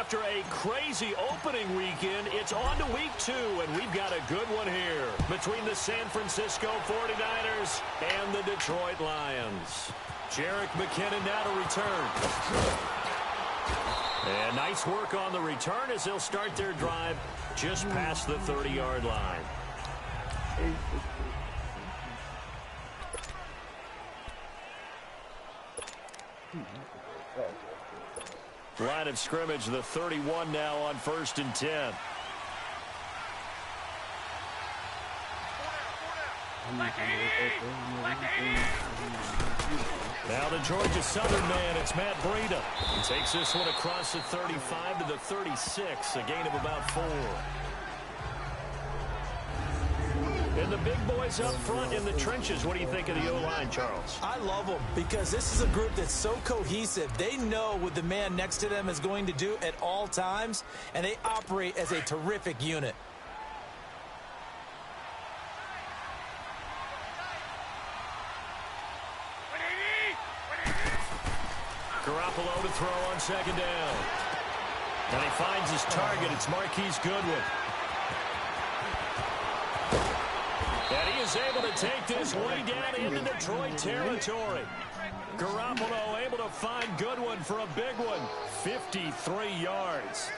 after a crazy opening weekend, it's on to week 2, and we've got a good one here between the San Francisco 49ers and the Detroit Lions. Jerick McKinnon now to return. And nice work on the return as they'll start their drive just past the 30-yard line. Line of scrimmage, the 31 now on 1st and 10. Now the Georgia Southern man, it's Matt Breida. He takes this one across the 35 to the 36, a gain of about 4. And the big boys up front in the trenches. What do you think of the O-line, Charles? I love them because this is a group that's so cohesive. They know what the man next to them is going to do at all times, and they operate as a terrific unit. Garoppolo to throw on 2nd down. And he finds his target. It's Marquise Goodwin. And he is able to take this way down into Detroit territory. Garoppolo able to find Goodwin for a big one. 53 yards.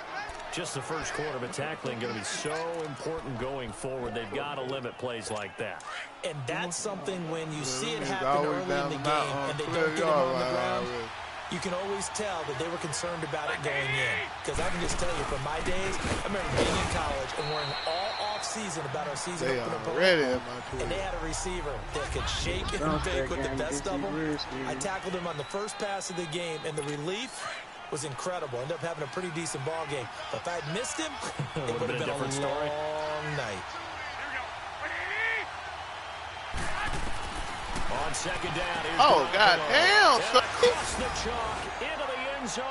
Just the first quarter, but tackling going to be so important going forward. They've got to limit plays like that. And that's something when you see it happen early in the game and they don't get him on the ground, you can always tell that they were concerned about it going in. Because I can just tell you, from my days, I remember being in college and worrying all off-season about our season opener. And they had a receiver that could shake and bake with the best of them. I tackled him on the first pass of the game, and the relief was incredible. Ended up having a pretty decent ball game. But if I'd missed him, it would have been a long night. On 2nd down. Oh, goddamn.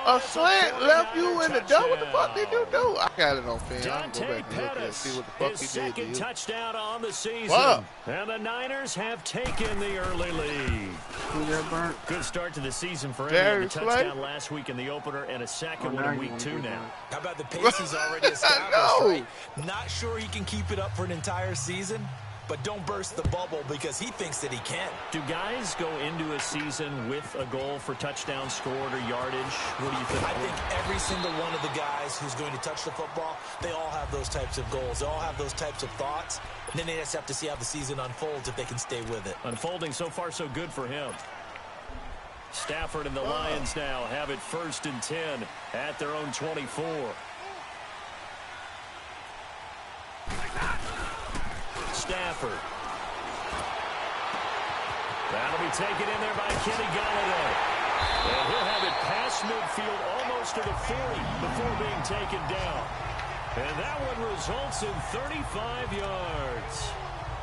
A slant left you in the dough. What the fuck did you do? I got it on film. I'm going to go back and look and see what the fuck he did. Second touchdown on the season. Wow. And the Niners have taken the early lead. Good start to the season for him. A touchdown last week in the opener and a second one in week 2 now. How about the pace he's already established, right? Not sure he can keep it up for an entire season, but don't burst the bubble because he thinks that he can. Do guys go into a season with a goal for touchdowns scored or yardage? What do you think? I think every single one of the guys who's going to touch the football, they all have those types of goals. They all have those types of thoughts. And then they just have to see how the season unfolds if they can stay with it. Unfolding so far so good for him. Stafford and the Lions now have it 1st and 10 at their own 24. Stafford. That'll be taken in there by Kenny Golladay. And he'll have it past midfield almost to the 40 before being taken down. And that one results in 35 yards.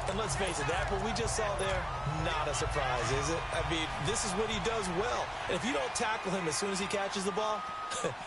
And let's face it, that what we just saw there, not a surprise, is it? I mean, this is what he does well. And if you don't tackle him as soon as he catches the ball,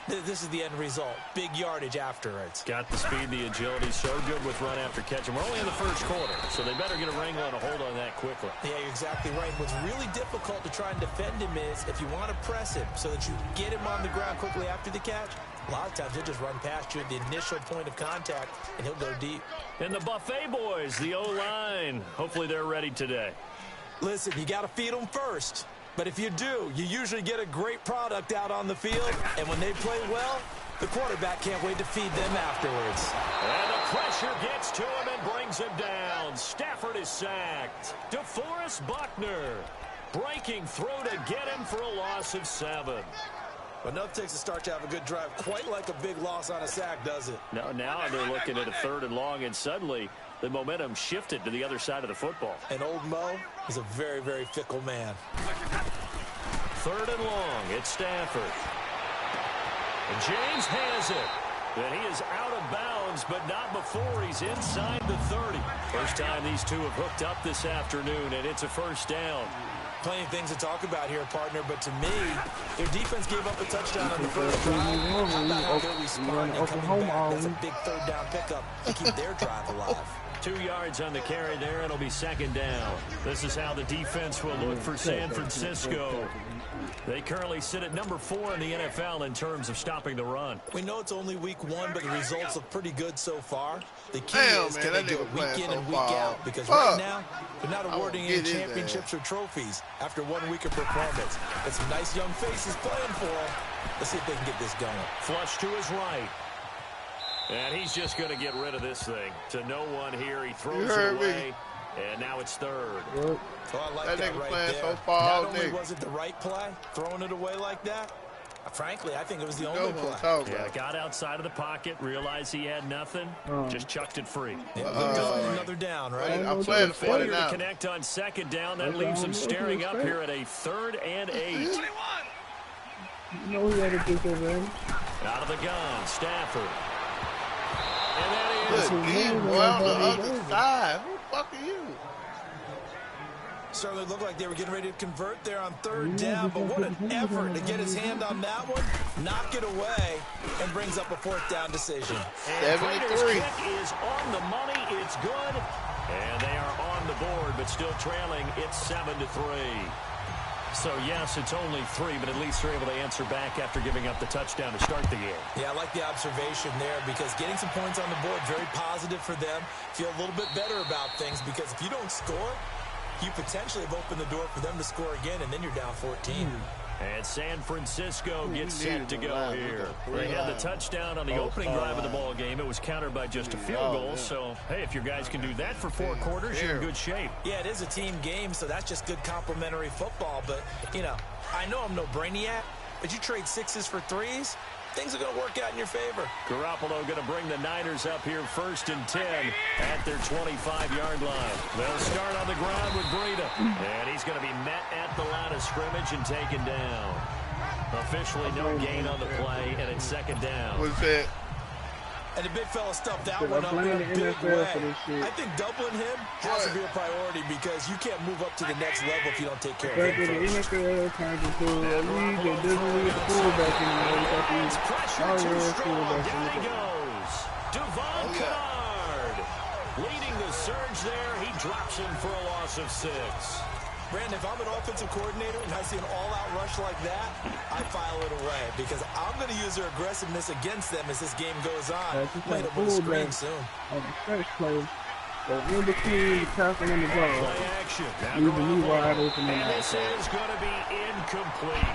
this is the end result. Big yardage afterwards. Got the speed, the agility, so good with run after catch. And we're only in the first quarter, so they better get a wrangle and a hold on that quickly. Yeah, you're exactly right. What's really difficult to try and defend him is if you want to press him so that you get him on the ground quickly after the catch, a lot of times he'll just run past you at the initial point of contact, and he'll go deep. And the Buffet boys, the O-line, hopefully they're ready today. Listen, you got to feed them first. But if you do, you usually get a great product out on the field. And when they play well, the quarterback can't wait to feed them afterwards. And the pressure gets to him and brings him down. Stafford is sacked. DeForest Buckner breaking through to get him for a loss of 7. Enough takes a start to have a good drive. Quite like a big loss on a sack, does it? Now they're looking at a 3rd and long, and suddenly the momentum shifted to the other side of the football. And old Mo is a very, very fickle man. 3rd and long, it's Stafford. And James has it. And he is out of bounds, but not before he's inside the 30. First time these two have hooked up this afternoon, and it's a 1st down. Plenty of things to talk about here, partner, but to me, their defense gave up a touchdown on the first drive. How about how they're responding coming back? That's a big 3rd down pickup to keep their drive alive. 2 yards on the carry there. It'll be 2nd down. This is how the defense will look for San Francisco. They currently sit at number 4 in the NFL in terms of stopping the run. We know it's only week 1, but the results look pretty good so far. The key is can they do it week in and week out? Because right now, they're not awarding any championships or trophies after 1 week of performance. And some nice young faces playing for them. Let's see if they can get this going. Flush to his right. And he's just going to get rid of this thing. To no one here. He throws it away. And now it's third. Oh, I like that right there. So far, not only was it the right play, throwing it away like that, frankly, I think it was the only play. Yeah, got outside of the pocket, realized he had nothing, just chucked it free. Yeah, another down, right? I'm playing failure to connect on second down. That leaves him staring up here at a 3rd and 8. You know he had to do that, man. Out of the gun, Stafford. And that is on the other side. Who the fuck are you? Certainly looked like they were getting ready to convert there on 3rd down, but what an effort to get his hand on that one, knock it away, and brings up a 4th down decision. 73 is on the money. It's good. And they are on the board, but still trailing. It's 7-3. So, yes, it's only 3, but at least they're able to answer back after giving up the touchdown to start the game. Yeah, I like the observation there because getting some points on the board, very positive for them. Feel a little bit better about things because if you don't score, you potentially have opened the door for them to score again, and then you're down 14. And San Francisco gets set to go here. They had the touchdown on the opening drive of the ball game. It was countered by just a field goal. So, hey, if your guys can do that for 4 quarters, you're in good shape. Yeah, it is a team game, so that's just good complimentary football. But, you know, I know I'm no brainiac, but you trade 6s for 3s, things are going to work out in your favor. Garoppolo going to bring the Niners up here 1st and 10 at their 25-yard line. They'll start on the ground with Breida. And he's going to be met at the line of scrimmage and taken down. Officially no gain on the play, and it's 2nd down. What's that? And the big fella stuffed that one up in a big way. I think doubling him has to be a priority because you can't move up to the next level if you don't take care of him first. The NFL turned into a league that doesn't need a fullback anymore. Pressure too strong. Down he goes. Devon Kennard leading the surge there. He drops him for a loss of 6. Brandon, if I'm an offensive coordinator and I see an all-out rush like that, I file it away because I'm going to use their aggressiveness against them as this game goes on. Might have a screen soon. On the first play, so in between the tackle and the ball, play action. leave the knee wide open. And this is going to be incomplete.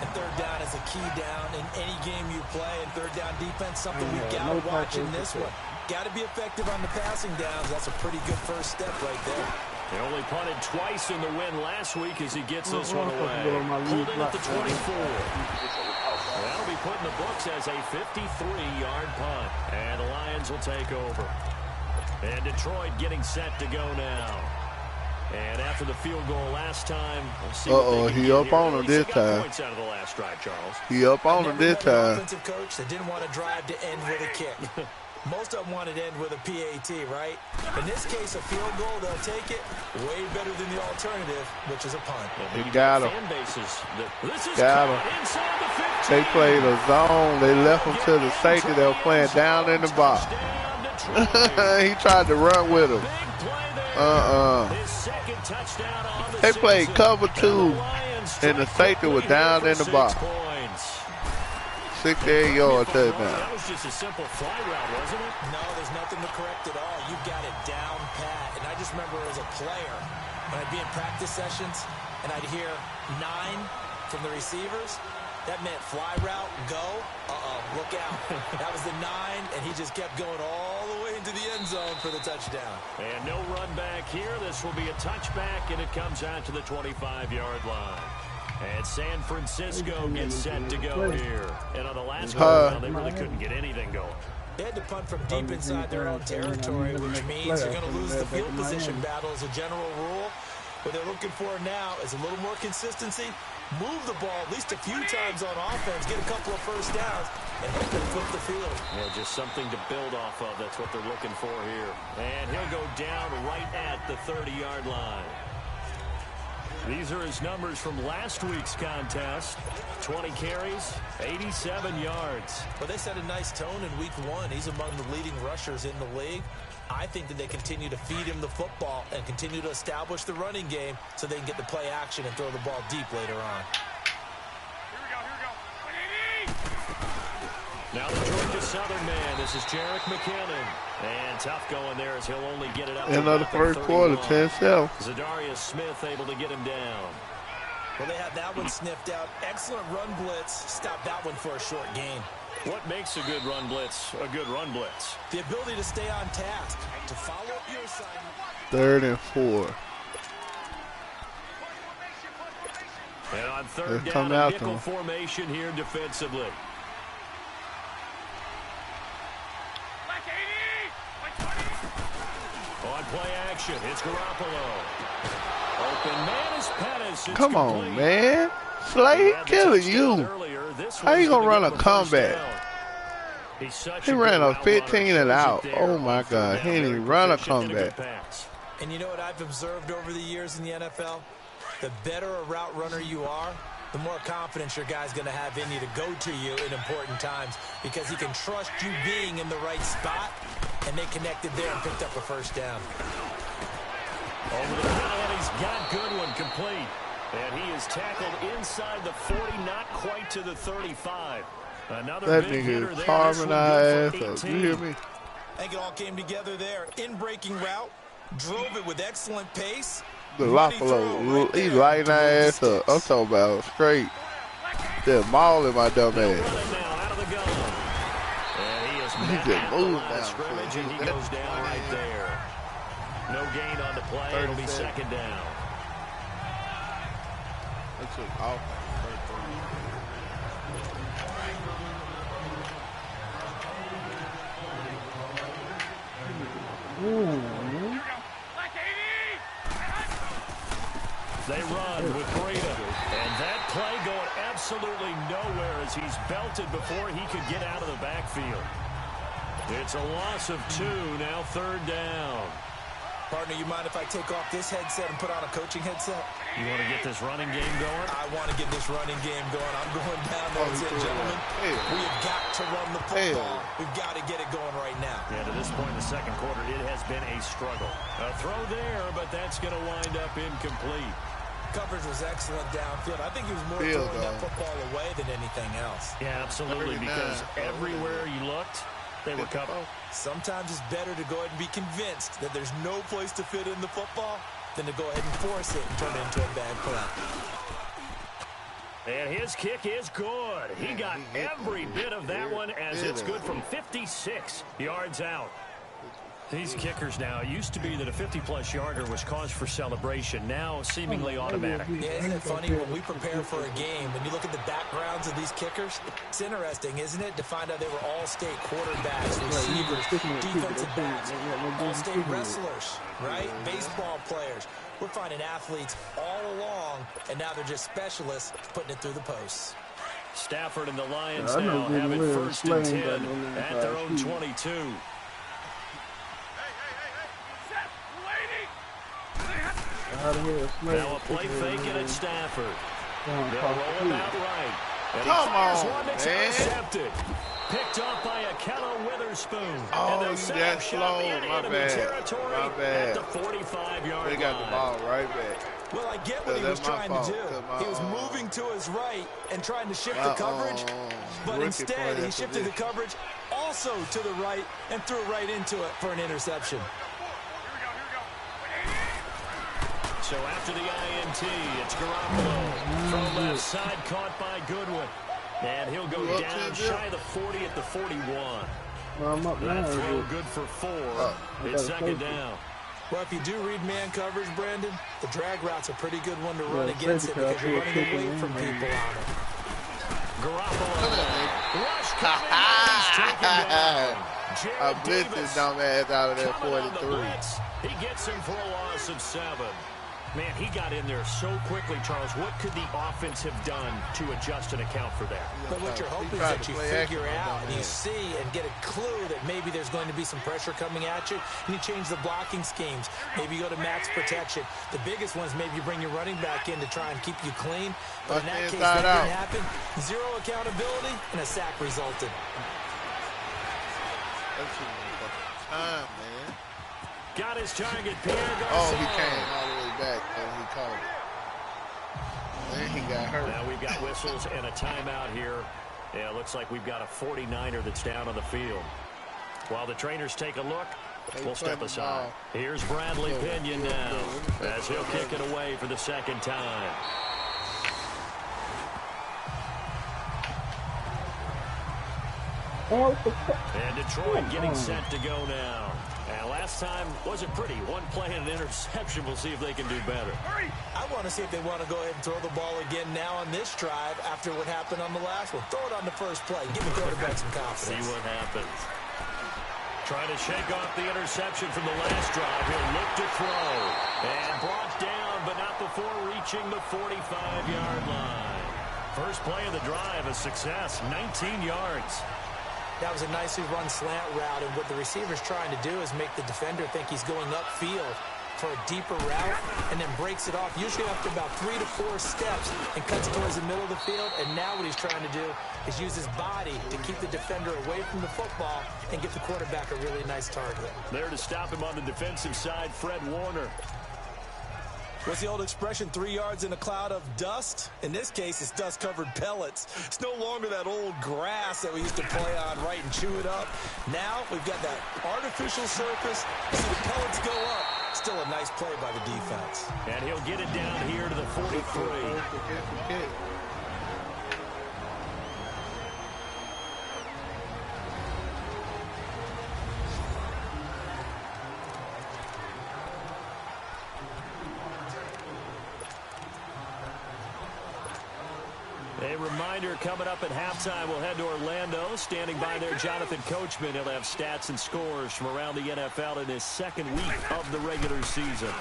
And 3rd down is a key down in any game you play. And 3rd down defense, something we've got to watch in this one. Got to be effective on the passing downs. That's a pretty good first step right there. He only punted twice in the win last week as he gets this one away. Pulled in at the 24. That'll be put in the books as a 53-yard punt. And the Lions will take over. And Detroit getting set to go now. And after the field goal last time, we'll see he up on him this time. Points out of the last drive, Charles. He up on him this time. Offensive coach that didn't want to drive to end with a kick. Most of them wanted to end with a PAT, right? In this case, a field goal, they'll take it way better than the alternative, which is a punt. He got him. Got him. They played a zone. They left him to the safety. They were playing down in the box. He tried to run with him. They played cover 2, and the safety was down in the box. 68-yard touchdown. That was just a simple fly route, wasn't it? No, there's nothing to correct at all. You got it down pat. And I just remember as a player, when I'd be in practice sessions, and I'd hear 9 from the receivers, that meant fly route, go. Look out. That was the 9, and he just kept going all the way into the end zone for the touchdown. And no run back here. This will be a touchback, and it comes out to the 25-yard line. And San Francisco gets set to go here. And on the last go-around, they really couldn't get anything going. They had to punt from deep inside their own territory, which means they're going to lose the field position battle as a general rule. What they're looking for now is a little more consistency, move the ball at least a few times on offense, get a couple of first downs, and hope they flip the field. Yeah, just something to build off of. That's what they're looking for here. And he'll go down right at the 30-yard line. These are his numbers from last week's contest. 20 carries, 87 yards. Well, they set a nice tone in week 1. He's among the leading rushers in the league. I think that they continue to feed him the football and continue to establish the running game so they can get the play action and throw the ball deep later on. Now the Georgia Southern man. This is Jerick McKinnon. And tough going there as he'll only get it up. End of the first quarter, 10-7. Zadarius Smith able to get him down. Well, they had that one sniffed out. Excellent run blitz. Stop that one for a short gain. What makes a good run blitz a good run blitz? The ability to stay on task, to follow up your assignment. 3rd and 4. And on 3rd down, a nickel formation here defensively. On play action, it's Garoppolo. Open man is Pettis. Come on, man. Slay, killing you. How you going to run a comeback? He ran a 15 and out. Oh, my God. He didn't even run a comeback. And you know what I've observed over the years in the NFL? The better a route runner you are, the more confidence your guy's going to have in you to go to you in important times because he can trust you being in the right spot, and they connected there and picked up a first down. Over the middle, and he's got Goodwin complete. And he is tackled inside the 40, not quite to the 35. Another that big nigga is carving our ass up. You hear me? I think it all came together there. In-breaking route, drove it with excellent pace. The Garoppolo, he's lighting our ass up. I'm talking about straight. They're mauling my dumb ass. He just moved down scrimmage, and he goes down right there. No gain on the play. It'll be 2nd down. That's an off. They run with Breida. And that play going absolutely nowhere as he's belted before he could get out of the backfield. It's a loss of 2, now 3rd down. Partner, you mind if I take off this headset and put on a coaching headset? You want to get this running game going? I want to get this running game going. I'm going down there and saying, gentlemen, we have got to run the football. We've got to get it going right now. Yeah, to this point in the 2nd quarter, it has been a struggle. A throw there, but that's going to wind up incomplete. Coverage was excellent downfield. I think he was more throwing that football away than anything else. Yeah, absolutely, because everywhere you looked, they were covered. Sometimes it's better to go ahead and be convinced that there's no place to fit in the football than to go ahead and force it and turn it into a bad play. And his kick is good. He got every bit of that one as it's good from 56 yards out. These kickers now, it used to be that a 50-plus yarder was cause for celebration, now seemingly automatic. Yeah, isn't it funny when we prepare for a game, when you look at the backgrounds of these kickers, it's interesting, isn't it, to find out they were all-state quarterbacks, receivers, defensive backs, all-state wrestlers, right? Baseball players. We're finding athletes all along, and now they're just specialists putting it through the posts. Stafford and the Lions now have it 1st and 10 at their own 22. Now a play fake it at Stafford. They'll roll him out right. And come on, one that's intercepted. Picked up by Akello Witherspoon. Oh, you that slow. My bad. My bad. At the 45-yard line. They got the ball right back. Well, I get what he was trying to do. He was moving to his right and trying to shift the coverage, but instead he shifted the coverage also to the right and threw right into it for an interception. So after the INT, it's Garoppolo. From left side, caught by Goodwin. And he'll go down shy of the 40 at the 41. That throw good for 4. It's 2nd down. Well, if you do read man coverage, Brandon, the drag route's a pretty good one to run against it because you're running away from people on it. Garoppolo. Rush down. I blitzed his dumb ass out of that 43. He gets him for a loss of 7. Man, he got in there so quickly, Charles. What could the offense have done to adjust and account for that? But what you're hoping is that you figure out and you see and get a clue that maybe there's going to be some pressure coming at you, and you change the blocking schemes. Maybe you go to max protection. The biggest ones, maybe you bring your running back in to try and keep you clean. But in that case, that didn't happen. Zero accountability, and a sack resulted. That's time, man. Got his target, Pierre Garçon. Oh, he came all the way back, and he caught it. And he got hurt. Now we've got whistles and a timeout here. Yeah, it looks like we've got a 49er that's down on the field. While the trainers take a look, we'll step aside. Here's Bradley Pinion now as he'll kick it away for the second time. And Detroit getting set to go now. And last time wasn't pretty. One play and an interception. We'll see if they can do better. I want to see if they want to go ahead and throw the ball again now on this drive after what happened on the last one. Throw it on the first play. Give the quarterback some confidence. See what happens. Trying to shake off the interception from the last drive. He'll look to throw. And brought down, but not before reaching the 45-yard line. First play of the drive, a success, 19 yards. That was a nicely run slant route, and what the receiver's trying to do is make the defender think he's going upfield for a deeper route, and then breaks it off, usually after about 3 to 4 steps, and cuts towards the middle of the field. And now what he's trying to do is use his body to keep the defender away from the football and give the quarterback a really nice target. There to stop him on the defensive side, Fred Warner. What's the old expression, 3 yards in a cloud of dust? In this case, it's dust-covered pellets. It's no longer that old grass that we used to play on, right, and chew it up. Now we've got that artificial surface. See the pellets go up. Still a nice play by the defense. And he'll get it down here to the 43. A reminder coming up at halftime, we'll head to Orlando. Standing by there, Jonathan Coachman. He'll have stats and scores from around the NFL in his second week of the regular season.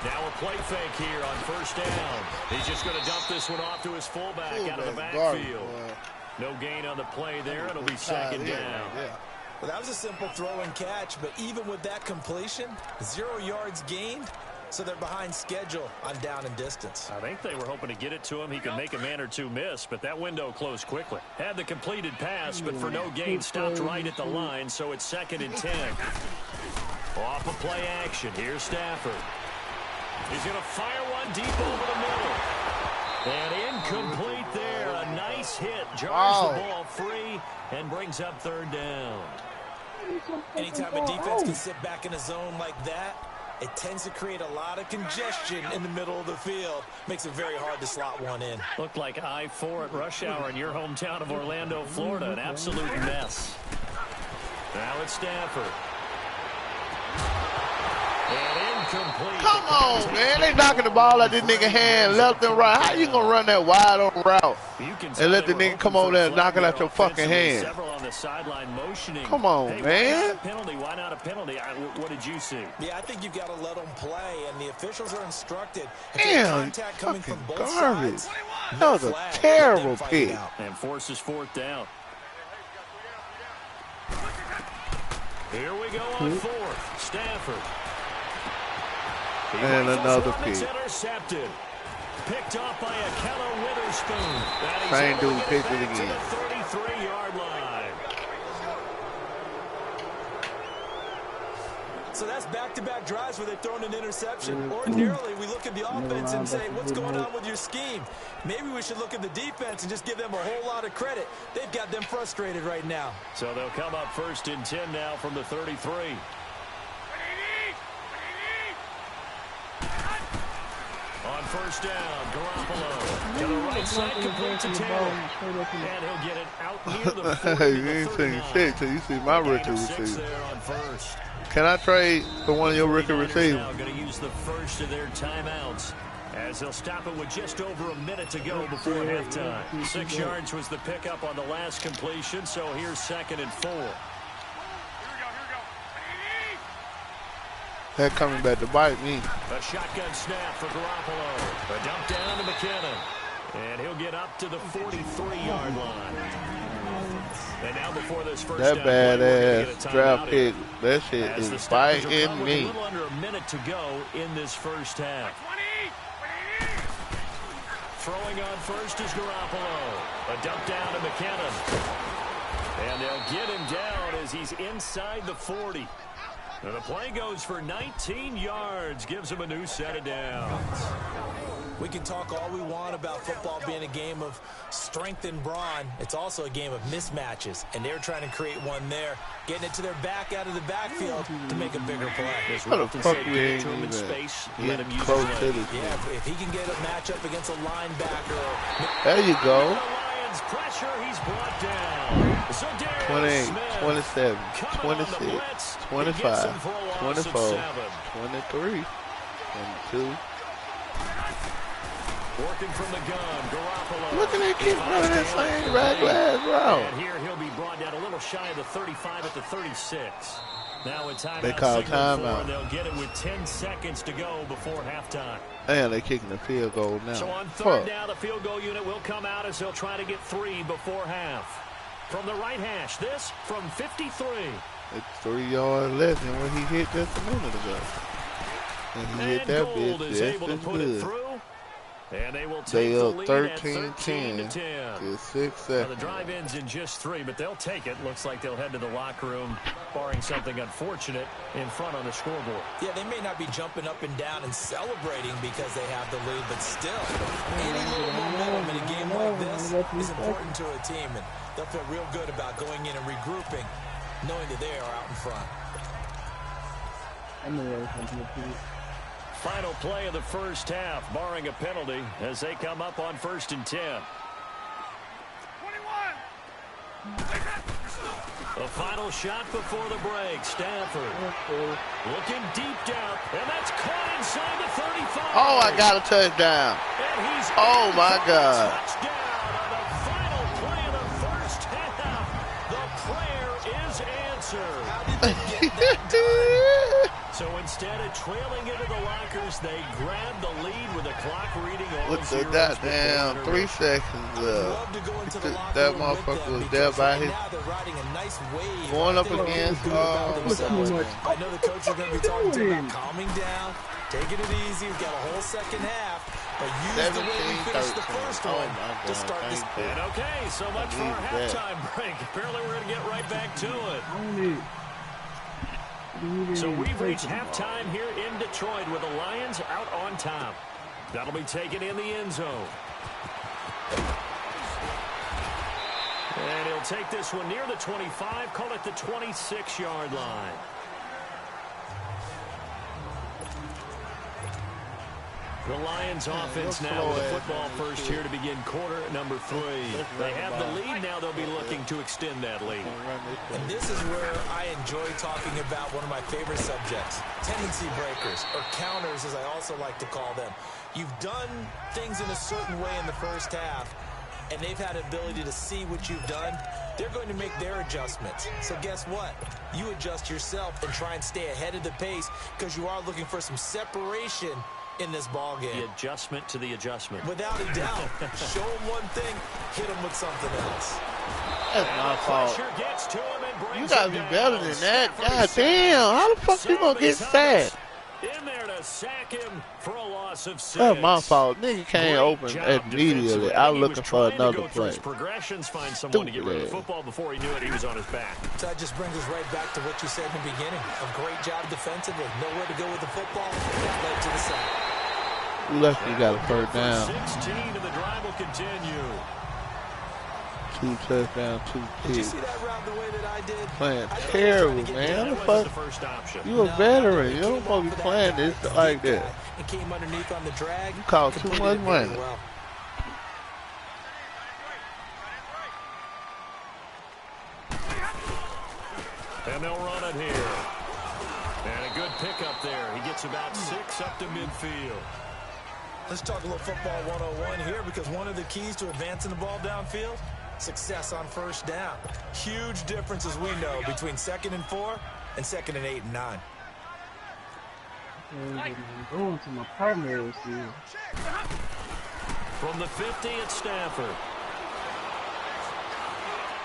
Now a play fake here on first down. He's just going to dump this one off to his fullback out of the backfield. No gain on the play there. It'll be second down. Well, that was a simple throw and catch, but even with that completion, 0 yards gained. So they're behind schedule on down and distance. I think they were hoping to get it to him. He could make a man or two miss, but that window closed quickly. Had the completed pass, but for no gain, stopped right at the line, so it's 2nd and 10. Off of play action. Here's Stafford. He's going to fire one deep over the middle. And incomplete there. A nice hit. Jars the ball free and brings up 3rd down. Anytime a defense can sit back in a zone like that, it tends to create a lot of congestion in the middle of the field. Makes it very hard to slot one in. Looked like I-4 at rush hour in your hometown of Orlando, Florida. An absolute mess. Now it's Stafford. And incomplete. Come on, man. They knocking the ball out this nigga hand left and right. How you going to run that wide open route and let the nigga come over there and knock it out your fucking hand? On the sideline motioning. Come on, hey, man. Why not a penalty? Why not a penalty? What did you see? Yeah, I think you've got to let them play, and the officials are instructed. Damn, contact coming from both garbage. sides. That was a terrible pick. And forces 4th down. Here we go on 4th. Stafford. And another pick. Intercepted. Picked off by Akello Witherspoon. Same dude picked it again. 33-yard line. So that's back-to-back drives where they've thrown an interception. Ordinarily, we look at the offense and say, what's going on with your scheme? Maybe we should look at the defense and just give them a whole lot of credit. They've got them frustrated right now. So they'll come up 1st and 10 now from the 33. On first down, Garoppolo to the right side, complete to Taylor. And he'll get it out near the 40. You ain't seen shit till you see my rookie receiver. There on first. Can I trade for one of your rookie receivers? Now going to use the first of their timeouts as they'll stop it with just over a minute to go before halftime. 6 yards was the pickup on the last completion, so here's 2nd and 4. They're coming back to bite me. A shotgun snap for Garoppolo. A dump down to McKinnon. And he'll get up to the 43-yard line. And now before this first that down badass draft pick, that shit is biting me. A little under a minute to go in this first half. Throwing on first is Garoppolo. A dump down to McKinnon. And they'll get him down as he's inside the 40. And the play goes for 19 yards, gives him a new set of downs. We can talk all we want about football being a game of strength and brawn. It's also a game of mismatches, and they're trying to create one there, getting it to their back out of the backfield to make a bigger play. What the fuck you ain't even space, let him use close to this? Yeah, if he can get a matchup against a linebacker. There you go. The pressure, he's brought down. 28, 27, 26, 25, 24, 23, 22. Working from the gun, Garoppolo. Look at that keep running that same rag route. And here he'll be brought down a little shy of the 35 at the 36. Now in timeout. They call timeout. They'll get it with 10 seconds to go before halftime. And they're kicking the field goal now. So on third down, the field goal unit will come out as they'll try to get 3 before half. From the right hash, this from 53. It's 3 yards less than what he hit just a minute ago. And he hit that Gold bitch is able to just as put it good. through. And they will take They the up lead 13-10 at 13-10. to 6 seconds. Now the drive ends in just 3, but they'll take it. Looks like they'll head to the locker room, barring something unfortunate in front on the scoreboard. Yeah, they may not be jumping up and down and celebrating because they have the lead, but still, any little momentum in a game like this is important to a team, and they'll feel real good about going in and regrouping, knowing that they are out in front. Final play of the first half, barring a penalty, as they come up on 1st and 10. 21. The final shot before the break. Stanford looking deep down, and that's caught inside the 35. Oh, I got a touchdown. And he's oh, my God. Touchdown on the final play of the first half. The prayer is answered. How did they get that done? So instead of trailing into the lockers, they grab the lead with the clock reading all Look at that damn 3 seconds left. That motherfucker was there by his going up against I know the coach is going to be talking to him about calming down, taking it easy. We've got a whole second half. But use the way we finished the first one to start this. And okay, so much for our halftime break. Apparently we're going to get right back to it. So we've reached halftime here in Detroit with the Lions out on top. That'll be taken in the end zone. And he'll take this one near the 25, call it the 26-yard line. The Lions offense now with the football first here to begin quarter number 3. They have the lead now. They'll be looking to extend that lead. And this is where I enjoy talking about one of my favorite subjects, tendency breakers, or counters as I also like to call them. You've done things in a certain way in the first half, and they've had the ability to see what you've done. They're going to make their adjustments. So guess what? You adjust yourself and try and stay ahead of the pace because you are looking for some separation in this ball game. The adjustment to the adjustment. Without a doubt. Show them one thing, hit them with something else. That's my fault. Gets to him and you gotta be better than that. God damn, how the fuck you gonna get sacked? In there to sack him for a loss of 6. That's my fault. Nigga can't open immediately. I was looking for another play. Progressions, find someone to get rid of the football before he knew it. He was on his back. So that just brings us right back to what you said in the beginning. A great job defensively. Nowhere to go with the football. That led to the sack. Lucky got a first down. 16 and the drive will continue. 2 touchdowns, 2 Did you kicks. see that route the way that I did? Playing terrible, man. How the fuck? You a veteran. You don't want to be playing this like that. It came underneath on the drag. You cost too much money. Well. And they'll run it here. And a good pickup there. He gets about 6 up to midfield. Let's talk a little football 101 here because one of the keys to advancing the ball downfield, success on first down. Huge difference, as we know, between 2nd and 4 and 2nd and 8 and 9. Going to my primary receiver. From the 50, it's Stafford.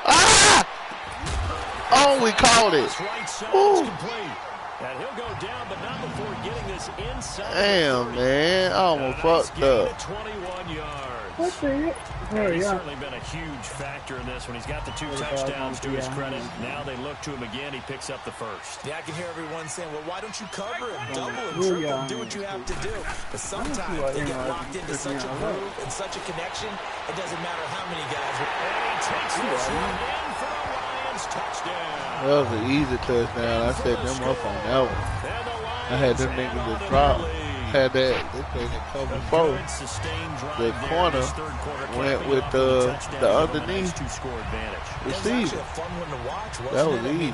Ah! Oh, we caught it. Right side complete. And he'll go down, but not before getting this inside. Damn, man. I almost fucked up. 21 yards. What the heck? He's certainly been a huge factor in this when he's got the 2 touchdowns to his credit. Now they look to him again. He picks up the first. Yeah, I can hear everyone saying, well, why don't you cover him, double him, triple him, do what you have to do. But sometimes they get locked into such a groove and such a connection, it doesn't matter how many guys. And he takes this one in for a Lions touchdown. That was an easy touchdown. I set them up on that one. I had them niggas just drop. Had that. They played in cover 4. The corner went with the underneath receiver. That was easy.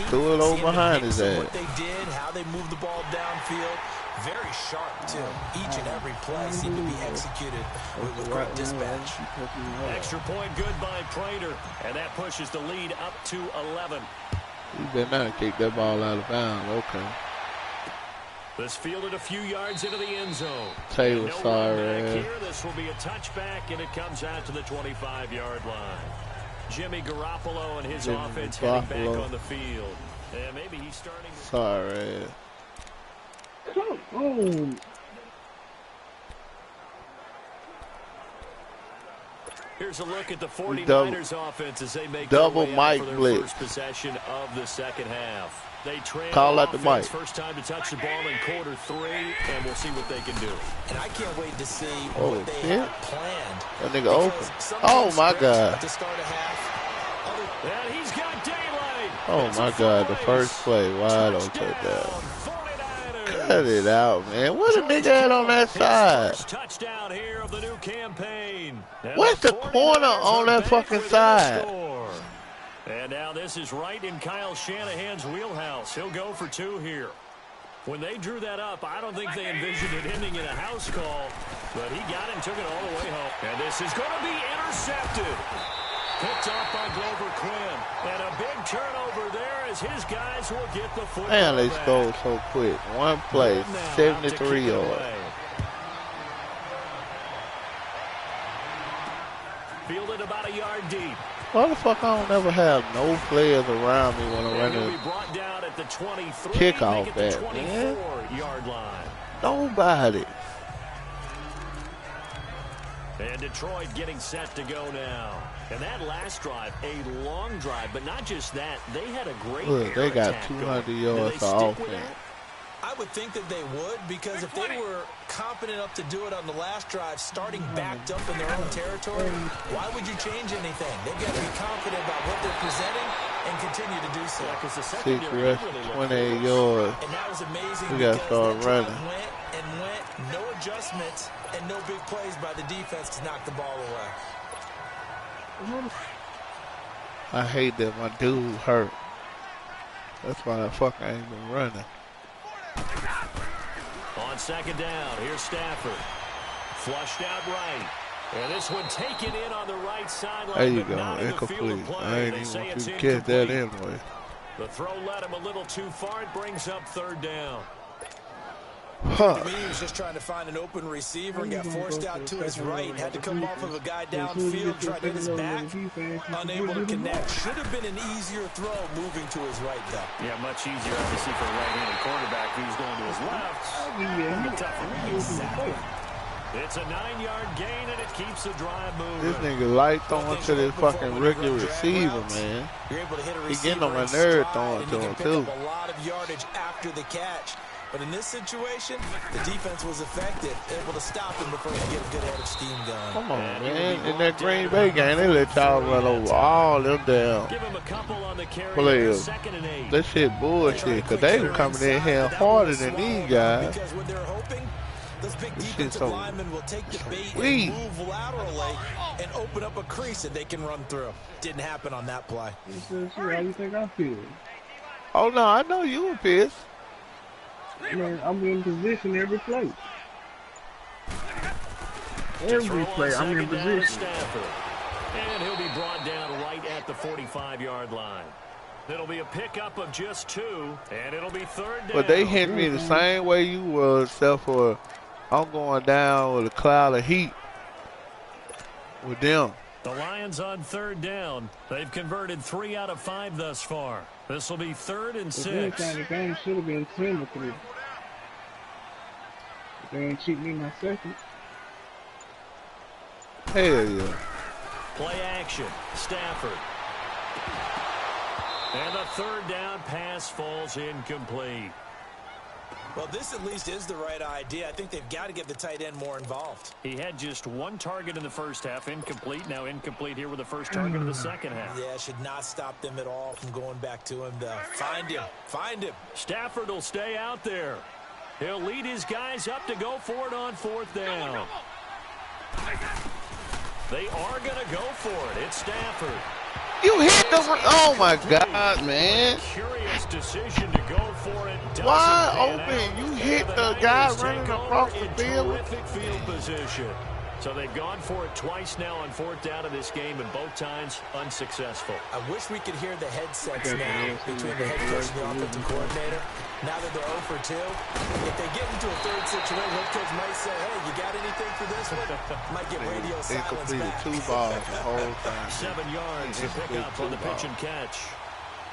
Threw it over behind his ass. What they did, how they moved the ball downfield. Very sharp, too. Each and every play seemed to be executed with great dispatch. Extra point good by Prater, and that pushes the lead up to 11. You better not kick that ball out of bounds. Okay. This fielded a few yards into the end zone. Taylor, sorry. Here, this will be a touchback, and it comes out to the 25-yard line. Jimmy Garoppolo and his offense heading back on the field. And maybe he's starting. Sorry. Come on. Here's a look at the 49ers offense as they make double their Mike for their blitz. First possession of the second half. They trail Call out the mic. First time to touch the ball in quarter 3, and we'll see what they can do. And I can't wait to see what they have planned. That nigga open. Oh my God. To start a half. And he's got daylight. Oh my God. The first play. Why don't take that? Cut it out, man. What a nigga at on that side? Touchdown here of the new campaign. What's the corner on that fucking side? And now this is right in Kyle Shanahan's wheelhouse. He'll go for 2 here. When they drew that up, I don't think they envisioned it ending in a house call, but he got it and took it all the way home. And this is going to be intercepted. Picked off by Glover Quinn. And a big turnover there as his guys will get the football back. Man, they scored so quick. One play, 73 yards. Fielded about a yard deep. Why the fuck I don't ever have no players around me when I'm running kickoff back, man? Yard line. Nobody. And Detroit getting set to go now. And that last drive, a long drive, but not just that. They had a great they got 200 yards of offense. I would think that they would, because if they were confident enough to do it on the last drive, starting backed up in their own territory, why would you change anything? They've got to be confident about what they're presenting and continue to do so. Six rush, 28 yards. And that was amazing. We got to start running. Went, no adjustments, and no big plays by the defense to knock the ball away. I hate that my dude hurt. That's why that fucker ain't been running. On second down, here's Stafford. Flushed out right. And this one taken in on the right sideline. There you go, incomplete. I ain't even want you to catch that anyway. The throw led him a little too far. It brings up third down. To me, he was just trying to find an open receiver and got forced out to his right. Had to come off of a guy downfield, tried to hit his back, unable to connect. Should have been an easier throw moving to his right, though. Yeah, much easier, obviously, for a right-handed quarterback who's going to his left. Exactly. It's a 9-yard gain, and it keeps the drive moving. This nigga light throwing to this fucking rookie receiver, man. He getting on my nerve throwing to him, too. A lot of yardage after the catch. But in this situation, the defense was effective, able to stop him before he could get a good head of steam going. Come on, man. In that Green Bay game, they let y'all run over all them damn players. That shit bullshit, because they were coming in here harder than these guys. Because what they're hoping, those big defensive linemen will take the bait and move laterally and open up a crease that they can run through. Didn't happen on that play. How you think I feel? Oh, no, I know you were pissed. Man, I'm in position every play. Every play, I'm in position. And he'll be brought down right at the 45-yard line. It'll be a pickup of just 2, and it'll be 3rd down. But they hit me the same way you were, except for I'm going down with a cloud of heat with them. The Lions on 3rd down. They've converted 3 out of 5 thus far. This will be 3rd and 6. The game should have been 10 to 3. They ain't cheat me my second. Hell yeah. Play action. Stafford. And the 3rd down pass falls incomplete. Well, this at least is the right idea. I think they've got to get the tight end more involved. He had just 1 target in the first half, incomplete. Now incomplete here with the first target of the second half. Yeah, should not stop them at all from going back to him to find him. Find him. Stafford will stay out there. He'll lead his guys up to go for it on 4th down. They are going to go for it. It's Stafford. You hit the... Oh, my God, man. Curious decision to go for it. Wide open. You hit the guy running across the field. Terrific field position. So they've gone for it twice now on 4th down of this game, and both times unsuccessful. I wish we could hear the headsets now between the head coach and the offensive coordinator. Now that they're 0 for 2, if they get into a 3rd situation, head coach might say, hey, you got anything for this one? Might get radio silence back. 2 balls the whole time. 7 yards to pick up on the pitch and catch.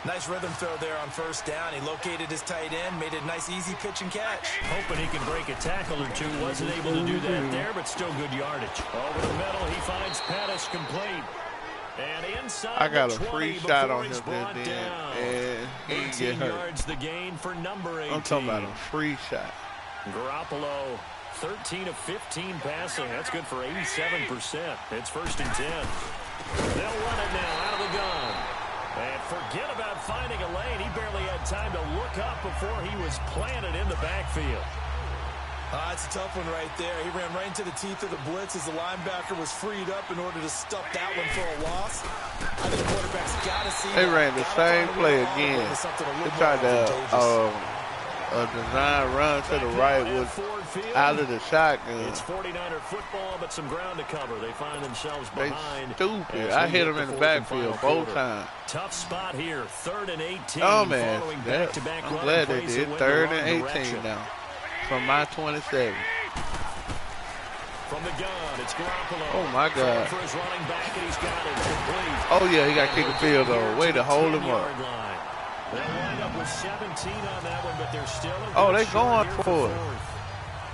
Nice rhythm throw there on 1st down. He located his tight end, made it a nice, easy pitch and catch. Hoping he can break a tackle or 2. Wasn't able to do that there, but still good yardage. Over the middle, he finds Pettis complete. And inside I got a the 20 free shot on him brought then, down. and he 18 get hurt. yards the gain for number 18. I'm talking about a free shot. Garoppolo, 13 of 15 passing. That's good for 87%. It's 1st and 10. They'll run it now out of the gun. And forget about finding a lane. He barely had time to look up before he was planted in the backfield. It's a tough one right there. He ran right into the teeth of the blitz as the linebacker was freed up in order to stop that one for a loss. I think the quarterback's got to see They ran the same play again. They tried to a design run to the right with out of the shotgun. It's 49er football, but some ground to cover. They find themselves behind. They stupid. I hit them in the backfield both times. Tough spot here. 3rd and 18. Oh, man. I'm glad they did. 3rd and 18 now. From my 27. From the gun, it's Garoppolo. Oh, my God. For his running back, and he's got it complete. Oh, yeah, he got to kick the field goal. Way to hold him up. They'll wind up with 17 on that one, but they're still they're going for it.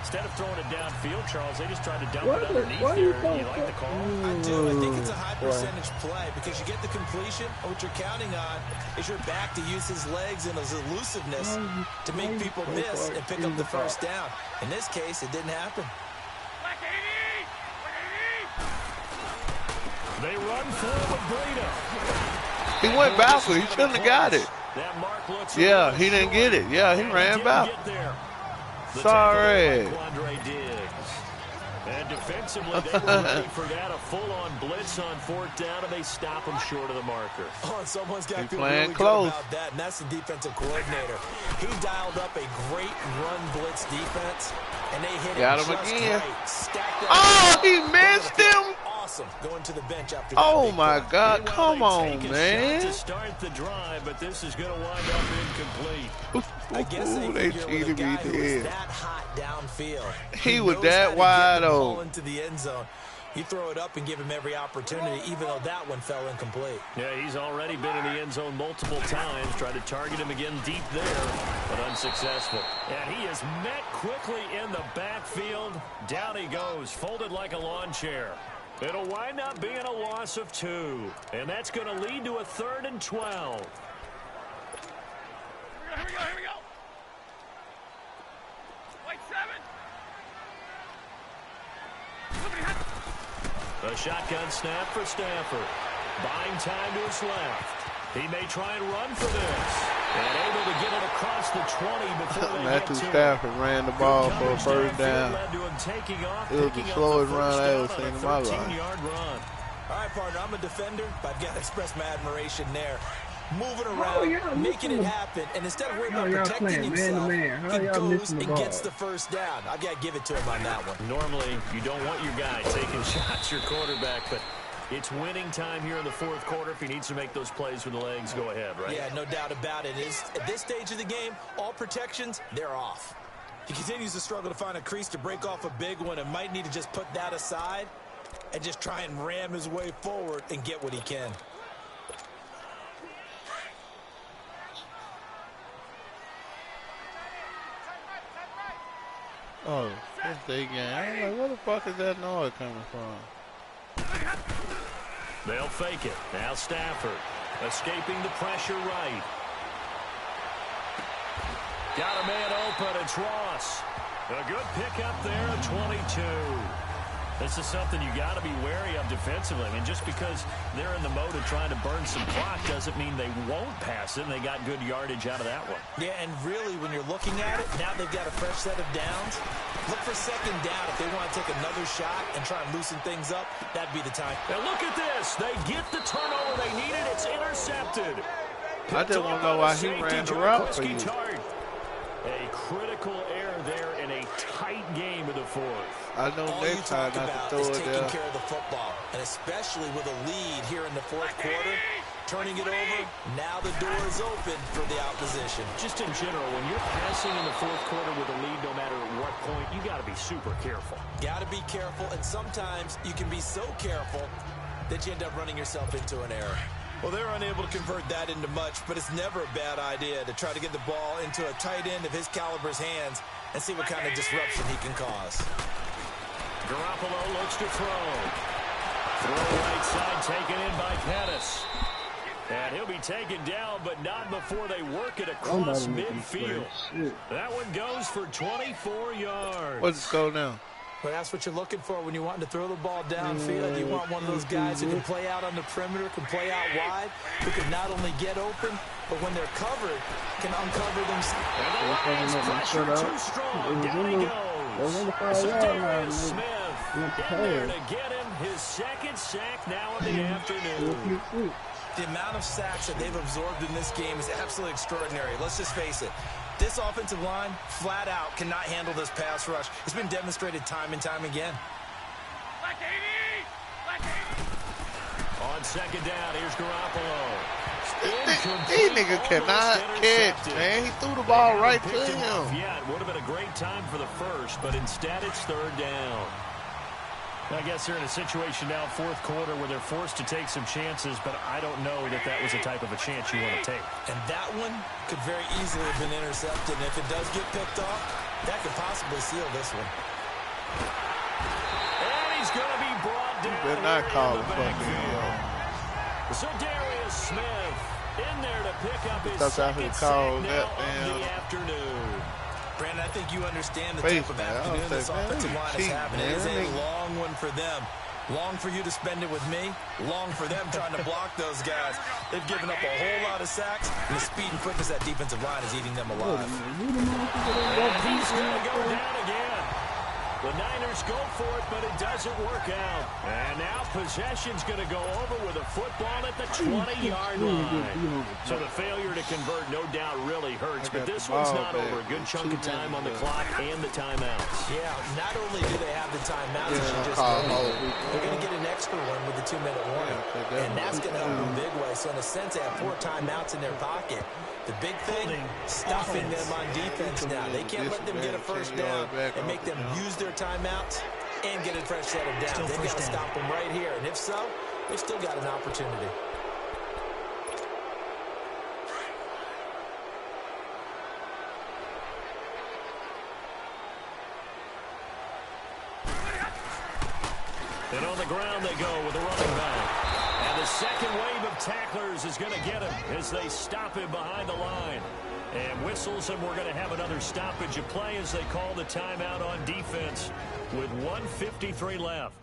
Instead of throwing it downfield, Charles, they just tried to dump it underneath there. You like the call? I do. I think it's a high percentage play because you get the completion. And what you're counting on is your back to use his legs and his elusiveness to make people miss and pick up the 1st down. In this case, it didn't happen. They run forward, Breida. He went backwards. He shouldn't have got it. Yeah, he didn't get it. Yeah, he ran backwards. Sorry. And defensively, they were ready for that. A full-on blitz on 4th down, and they stop him short of the marker. Oh, and someone's got to feel really good about that, and that's the defensive coordinator. He dialed up a great run blitz defense, and they hit him just again. Right. Oh, he missed him. Going to the bench after oh my God! Come on, man! To start the drive, but this is going to wind up incomplete. I guess they cheated me there. That hot downfield. He was that wide open into the end zone. You throw it up and give him every opportunity, even though that one fell incomplete. Yeah, he's already been in the end zone multiple times. Tried to target him again deep there, but unsuccessful. And he is met quickly in the backfield. Down he goes, folded like a lawn chair. It'll wind up being a loss of 2, and that's going to lead to a 3rd and 12. Here we go. White 7. A shotgun snap for Stafford. Buying time to his left. He may try and run for this. And able to get it across the 20 before they Matthew get to Stafford ran the ball for a 1st down. It was the slowest run I ever seen in my life. All right, partner, I'm a defender, but I've got to express my admiration there. Moving around, making it happen, and instead of worrying about protecting himself, he goes and gets the 1st down. I've got to give it to him on that one. Normally, you don't want your guy taking shots, your quarterback, but It's winning time here in the fourth quarter. If he needs to make those plays with the legs, go ahead, right? Yeah, no doubt about it. At this stage of the game, all protections, they're off. He continues to struggle to find a crease to break off a big one and might need to just put that aside and just try and ram his way forward and get what he can. Oh, that's the game. I'm like, where the fuck is that noise coming from? They'll fake it. Now Stafford escaping the pressure right. Got a man open. It's Ross. A good pickup there at 22. This is something you got to be wary of defensively. I mean, just because they're in the mode of trying to burn some clock doesn't mean they won't pass it, and they got good yardage out of that one. Yeah, and really, when you're looking at it, now they've got a fresh set of downs. Look for second down. If they want to take another shot and try and loosen things up, that'd be the time. Now look at this. They get the turnover they needed. It's intercepted. I just want to know why he ran the route for you. A critical error there in a tight game of the fourth. I know next time not to throw it there. Taking care of the football, and especially with a lead here in the fourth quarter, turning it over, now the door is open for the opposition. Just in general, when you're passing in the fourth quarter with a lead, no matter at what point, you got to be super careful. Got to be careful, and sometimes you can be so careful that you end up running yourself into an error. Well, they're unable to convert that into much, but it's never a bad idea to try to get the ball into a tight end of his caliber's hands and see what kind of disruption he can cause. Garoppolo looks to throw. Throw right side taken in by Pettis. And he'll be taken down, but not before they work it across midfield. That one goes for 24 yards. What's the score now? Well, that's what you're looking for when you want to throw the ball downfield. You want one of those guys who can play out on the perimeter, can play out wide, who can not only get open, but when they're covered, can uncover themselves. And the Lions pressure too strong. Down he goes. So Darius Smith in there to get him his second sack now in the afternoon. The amount of sacks that they've absorbed in this game is absolutely extraordinary. Let's just face it. This offensive line, flat out, cannot handle this pass rush. It's been demonstrated time and time again. On second down, here's Garoppolo. These niggas cannot catch, man. He threw the ball right to him. Yeah, it would have been a great time for the first, but instead it's third down. I guess they're in a situation now, fourth quarter, where they're forced to take some chances, but I don't know that that was the type of a chance you want to take. And that one could very easily have been intercepted, and if it does get picked off, that could possibly seal this one. And he's going to be brought down. They're not calling fucking. So Darius Smith in there to pick up his second sack now of the afternoon. Brandon, I think you understand the type of afternoon this offensive line is having. It is a long one for them. Long for you to spend it with me. Long for them trying to block those guys. They've given up a whole lot of sacks, and the speed and quickness of that defensive line is eating them alive. And he's going to go down again. The Niners go for it, but it doesn't work out. And now possession's going to go over with a football at the 20-yard line. So the failure to convert no doubt really hurts, but this one's not over. A good chunk of time on the clock and the timeouts. Yeah, not only do they have the timeouts, they're going to get an extra one with the 2-minute warning. And that's going to help them big way. So in a sense, they have 4 timeouts in their pocket. The big thing, stopping them on defense now. They can't let them get a first down and make them use their timeouts and get a fresh set of downs. They've got to stop them right here. And if so, they've still got an opportunity. And on the ground they go with the running back. And the second wave of tacklers is going to get him as they stop him behind the line. And whistles, and we're going to have another stoppage of play as they call the timeout on defense with 1:53 left.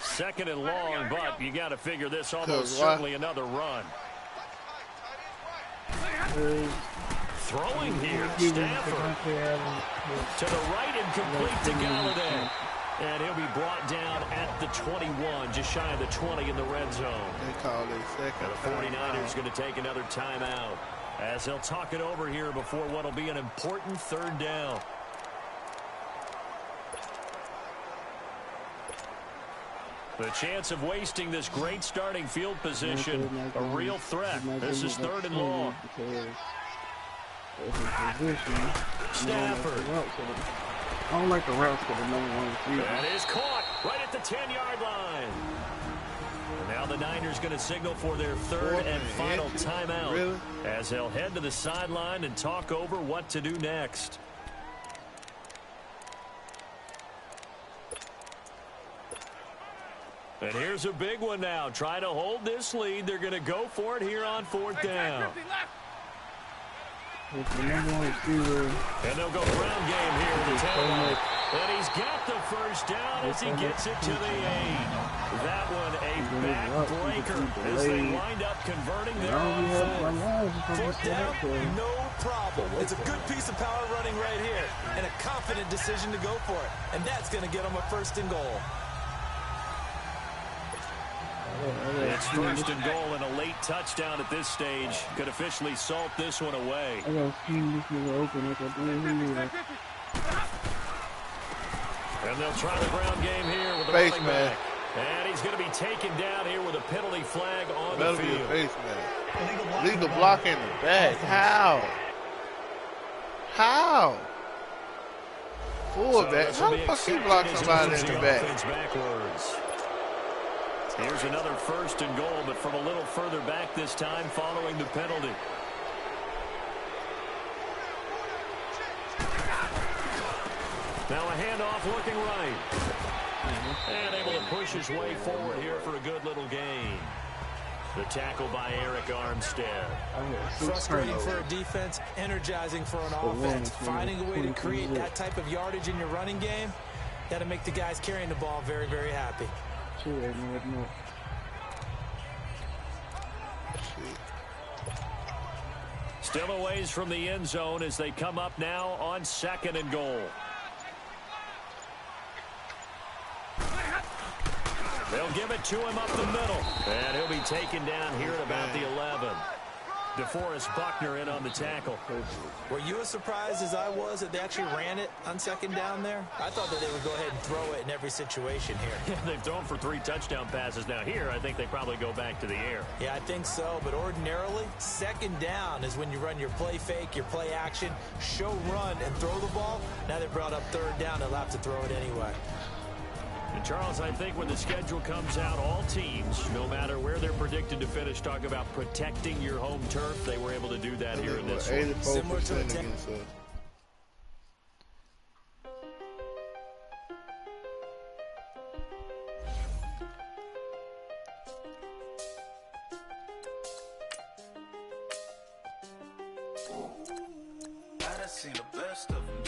Second and long, but you got to figure this almost certainly another run. Throwing here, Stafford to the right and complete to Galladay. And he'll be brought down at the 21, just shy of the 20 in the red zone. They call it second. The 49ers going to take another timeout as they'll talk it over here before what will be an important third down. The chance of wasting this great starting field position, a real threat. This is 3rd and long. Stafford. I don't like the routes for the number 1 receiver. That is caught right at the 10-yard line. And now the Niners going to signal for their 3rd and final timeout as they'll head to the sideline and talk over what to do next. And here's a big one now. Trying to hold this lead. They're going to go for it here on 4th down. It's the number 1 receiver. And they'll go ground game here in the 10. And he's got the first down as he gets it to the 8. That one a backbreaker as they wind up converting their own 4th down, no problem. It's a good piece of power running right here and a confident decision to go for it. And that's going to get them a 1st and goal. It's 1st and goal and a late touchdown at this stage. Could officially salt this one away. I gotta see this nigga open like a damn. And they'll try the ground game here with the running back. And he's going to be taken down here with a penalty flag on the field. Face man. Legal block in the back. How? How? Fullback. How the fuck you block somebody in the back? Backwards. Here's another 1st and goal, but from a little further back this time following the penalty. Now a handoff looking right. And able to push his way forward here for a good little gain. The tackle by Eric Armstead. Frustrating for a defense, energizing for an offense. Finding a way to create that type of yardage in your running game, that'll make the guys carrying the ball very, very happy. Still a ways from the end zone as they come up now on 2nd and goal. They'll give it to him up the middle. And he'll be taken down here at about the 11. DeForest Buckner in on the tackle. Were you as surprised as I was that they actually ran it on 2nd down there? I thought that they would go ahead and throw it in every situation here. Yeah, they've thrown for 3 touchdown passes. Now here, I think they probably go back to the air. Yeah, I think so. But ordinarily, 2nd down is when you run your play fake, your play action, show run, and throw the ball. Now they brought up 3rd down. They'll have to throw it anyway. And Charles, I think when the schedule comes out, all teams, no matter where they're predicted to finish, talk about protecting your home turf. They were able to do that here in this one. 84% against us. I done seen the best of them,